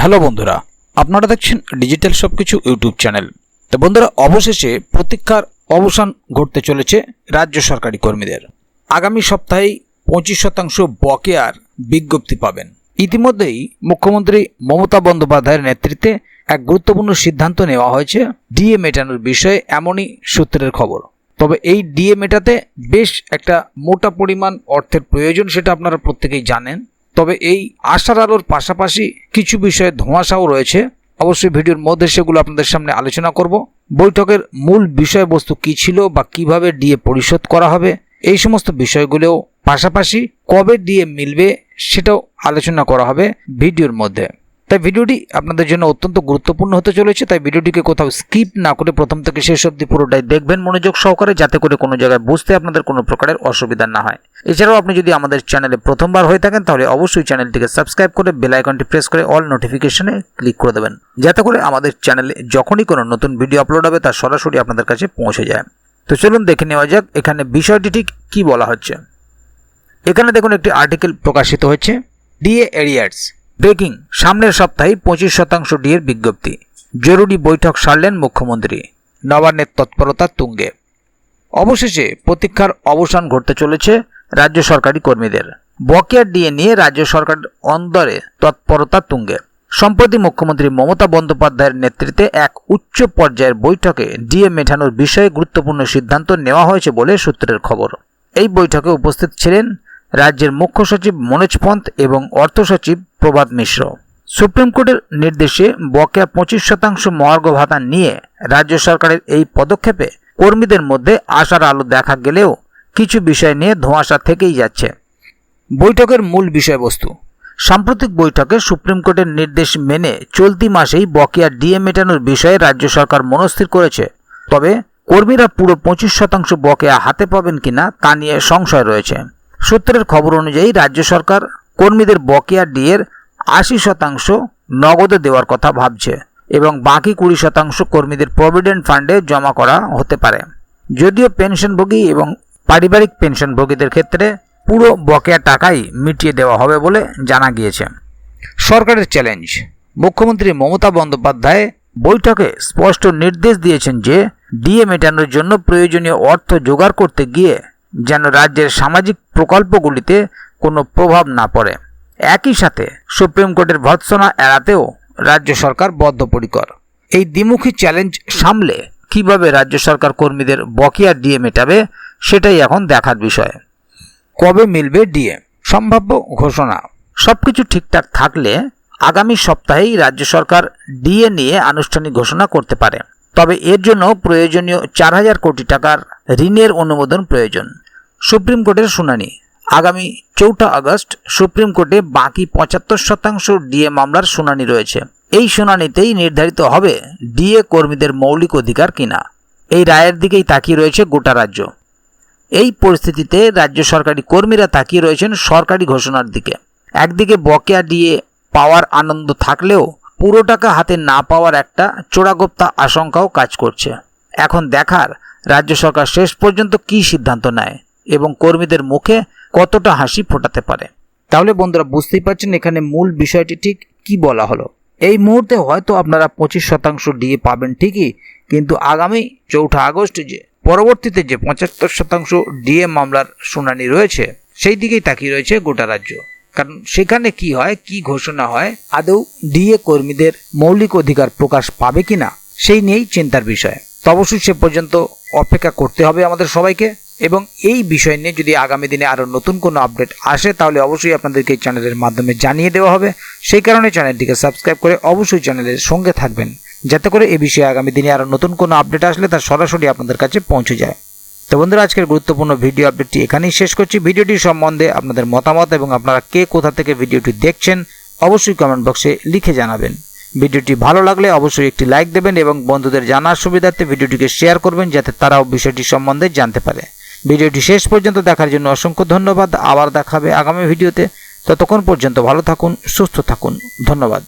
Hello বন্ধুরা, আপনারা দেখছেন ডিজিটাল সবকিছু ইউটিউব চ্যানেল। তো বন্ধুরা, অবশেষে প্রতীক্ষার অবসান ঘটতে চলেছে রাজ্য সরকারি কর্মীদের। আগামী সপ্তাহেই 25% বকেয়ার বিজ্ঞপ্তি পাবেন। ইতিমধ্যেই মুখ্যমন্ত্রী মমতা বন্দ্যোপাধ্যায়ের নেতৃত্বে এক গুরুত্বপূর্ণ সিদ্ধান্ত নেওয়া হয়েছে ডিএ মেটানোর বিষয়ে, এমনই সূত্রের খবর। তবে এই ডিএ মেটাতে বেশ একটা মোটা পরিমাণ অর্থের প্রয়োজন, সেটা আপনারা প্রত্যেকেই জানেন। তবে এই আশার আলোর পাশাপাশি কিছু বিষয়ে ধোঁয়াশাও রয়েছে। অবশ্যই ভিডিওর মধ্যে সেগুলো আপনাদের সামনে আলোচনা করব। বৈঠকের মূল বিষয়বস্তু কী ছিল বা কিভাবে ডিএ পরিশোধ করা হবে, এই সমস্ত বিষয়গুলোও পাশাপাশি কবে ডিএ মিলবে সেটাও আলোচনা করা হবে ভিডিওর মধ্যে। তাই ভিডিওটি আপনাদের জন্য অত্যন্ত গুরুত্বপূর্ণ হতে চলেছে। তাই ভিডিওটিকে কোথাও স্কিপ না করে প্রথম থেকে শেষ অবধি পুরোটাই দেখবেন মনোযোগ সহকারে, যাতে করে কোনো জায়গায় বুঝতে আপনাদের কোনো প্রকারের অসুবিধা না হয়। এছাড়াও আপনি যদি আমাদের চ্যানেলে প্রথমবার হয়ে থাকেন তাহলে অবশ্যই চ্যানেলটিকে সাবস্ক্রাইব করে বেল আইকনটি প্রেস করে অল নোটিফিকেশনে ক্লিক করে দেবেন, যাতে করে আমাদের চ্যানেলে যখনই কোনো নতুন ভিডিও আপলোড হবে তা সরাসরি আপনাদের কাছে পৌঁছে যায়। তো চলুন দেখে নেওয়া যাক এখানে বিষয়টি ঠিক কী বলা হচ্ছে। এখানে দেখুন একটি আর্টিকেল প্রকাশিত হচ্ছে, ডিএ এরিয়ার্স ব্রেকিং, সামনের সপ্তাহে 25% ডিএর বিজ্ঞপ্তি, জরুরি বৈঠক সারলেন মুখ্যমন্ত্রী, নবান্নের তৎপরতা তুঙ্গে। অবশেষে প্রতীক্ষার অবসান ঘটতে চলেছে রাজ্য সরকারি কর্মীদের। বকেয়া ডিএ নিয়ে রাজ্য সরকার অন্দরে তৎপরতা তুঙ্গে। সম্প্রতি মুখ্যমন্ত্রী মমতা বন্দ্যোপাধ্যায়ের নেতৃত্বে এক উচ্চ পর্যায়ের বৈঠকে ডিএ মেটানোর বিষয়ে গুরুত্বপূর্ণ সিদ্ধান্ত নেওয়া হয়েছে বলে সূত্রের খবর। এই বৈঠকে উপস্থিত ছিলেন রাজ্যের মুখ্য সচিব মনোজ পন্ত এবং অর্থ সচিব প্রভাত মিশ্র। সুপ্রিম কোর্টের নির্দেশে বকেয়া 25% মহার্ঘ ভাতা নিয়ে রাজ্য সরকারের এই পদক্ষেপে কর্মীদের মধ্যে আশার আলো দেখা গেলেও কিছু বিষয় নিয়ে ধোঁয়াশা থেকেই যাচ্ছে। বৈঠকের মূল বিষয়বস্তু। সাম্প্রতিক বৈঠকে সুপ্রিম কোর্টের নির্দেশ মেনে চলতি মাসেই বকেয়া ডিএ মেটানোর বিষয়ে রাজ্য সরকার মনস্থির করেছে। তবে কর্মীরা পুরো 25% বকেয়া হাতে পাবেন কিনা তা নিয়ে সংশয় রয়েছে। সূত্রের খবর অনুযায়ী রাজ্য সরকার কর্মীদের বকেয়া ডিএর 80% নগদে দেওয়ার কথা ভাবছে এবং বাকি 20% কর্মীদের প্রভিডেন্ট ফান্ডে জমা করা হতে পারে। যদিও পেনশনভোগী এবং পারিবারিক পেনশনভোগীদের ক্ষেত্রে পুরো বকেয়া টাকাই মিটিয়ে দেওয়া হবে বলে জানা গিয়েছে। সরকারের চ্যালেঞ্জ। মুখ্যমন্ত্রী মমতা বন্দ্যোপাধ্যায় বৈঠকে স্পষ্ট নির্দেশ দিয়েছেন যে ডিএ মেটানোর জন্য প্রয়োজনীয় অর্থ জোগাড় করতে গিয়ে যেন রাজ্যের সামাজিক প্রকল্পগুলিতে কোনো প্রভাব না পড়ে। একই সাথে সুপ্রিম কোর্টের ভর্ৎসনা এড়াতেও রাজ্য সরকার বদ্ধপরিকর। এই দ্বিমুখী চ্যালেঞ্জ সামলে কিভাবে রাজ্য সরকার কর্মীদের বকেয়া ডিএ মেটাবে সেটাই এখন দেখার বিষয়। কবে মিলবে ডিএ? সম্ভাব্য ঘোষণা। সবকিছু ঠিকঠাক থাকলে আগামী সপ্তাহেই রাজ্য সরকার ডিএ নিয়ে আনুষ্ঠানিক ঘোষণা করতে পারে। তবে এর জন্য প্রয়োজনীয় 4000 কোটি টাকার ঋণের অনুমোদন প্রয়োজন। সুপ্রিম কোর্টের শুনানি। আগামী 4 আগস্ট সুপ্রিম কোর্টে বাকি 75% ডিএ মামলার শুনানি রয়েছে। এই শুনানিতেই নির্ধারিত হবে ডিএ কর্মীদের মৌলিক অধিকার কিনা। এই রায়ের দিকেই তাকিয়ে রয়েছে গোটা রাজ্য। এই পরিস্থিতিতে রাজ্য সরকারি কর্মীরা তাকিয়ে রয়েছেন সরকারি ঘোষণার দিকে। একদিকে বকেয়া ডিএ পাওয়ার আনন্দ থাকলেও পুরো টাকা হাতে না পাওয়ার একটা চোরাগোপ্তা আশঙ্কাও কাজ করছে। এখন দেখার রাজ্য সরকার শেষ পর্যন্ত কী সিদ্ধান্ত নেয় এবং কর্মীদের মুখে কতটা হাসি ফোটাতে পারে। তাহলে বন্ধুরা, বুঝতেই পারছেন এখানে মূল বিষয়টি ঠিক কি বলা হলো। এই মুহূর্তে হয়তো আপনারা 25% ডিএ পাবেন ঠিকই, কিন্তু আগামী 4 আগস্ট যে পরবর্তীতে যে 75% ডিএ মামলার শুনানি রয়েছে সেই দিকেই তাকিয়ে রয়েছে গোটা রাজ্য। কারণ সেখানে কি হয়, কি ঘোষণা হয়, আদৌ ডিএ কর্মীদের মৌলিক অধিকার প্রকাশ পাবে কিনা সেই নিয়েই চিন্তার বিষয়। তো অবশ্যই সে পর্যন্ত অপেক্ষা করতে হবে আমাদের সবাইকে। এবং এই বিষয় নিয়ে যদি আগামী দিনে আরও নতুন কোনো আপডেট আসে তাহলে অবশ্যই আপনাদেরকে এই চ্যানেলের মাধ্যমে জানিয়ে দেওয়া হবে। সেই কারণে চ্যানেলটিকে সাবস্ক্রাইব করে অবশ্যই চ্যানেলের সঙ্গে থাকবেন, যাতে করে এই বিষয়ে আগামী দিনে আরও নতুন কোনো আপডেট আসলে তা সরাসরি আপনাদের কাছে পৌঁছে যায়। তো বন্ধুরা, আজকের গুরুত্বপূর্ণ ভিডিও আপডেটটি এখানেই শেষ করছি। ভিডিওটি সম্বন্ধে আপনাদের মতামত এবং আপনারা কে কোথা থেকে ভিডিওটি দেখছেন অবশ্যই কমেন্ট বক্সে লিখে জানাবেন। ভিডিওটি ভালো লাগলে অবশ্যই একটি লাইক দেবেন এবং বন্ধুদের জানার সুবিধার্থে ভিডিওটিকে শেয়ার করবেন, যাতে তারাও বিষয়টি সম্বন্ধে জানতে পারে। ভিডিওটি শেষ পর্যন্ত দেখার জন্য অসংখ্য ধন্যবাদ। আবার দেখা হবে আগামী ভিডিওতে। ততক্ষণ পর্যন্ত ভালো থাকুন, সুস্থ থাকুন। ধন্যবাদ।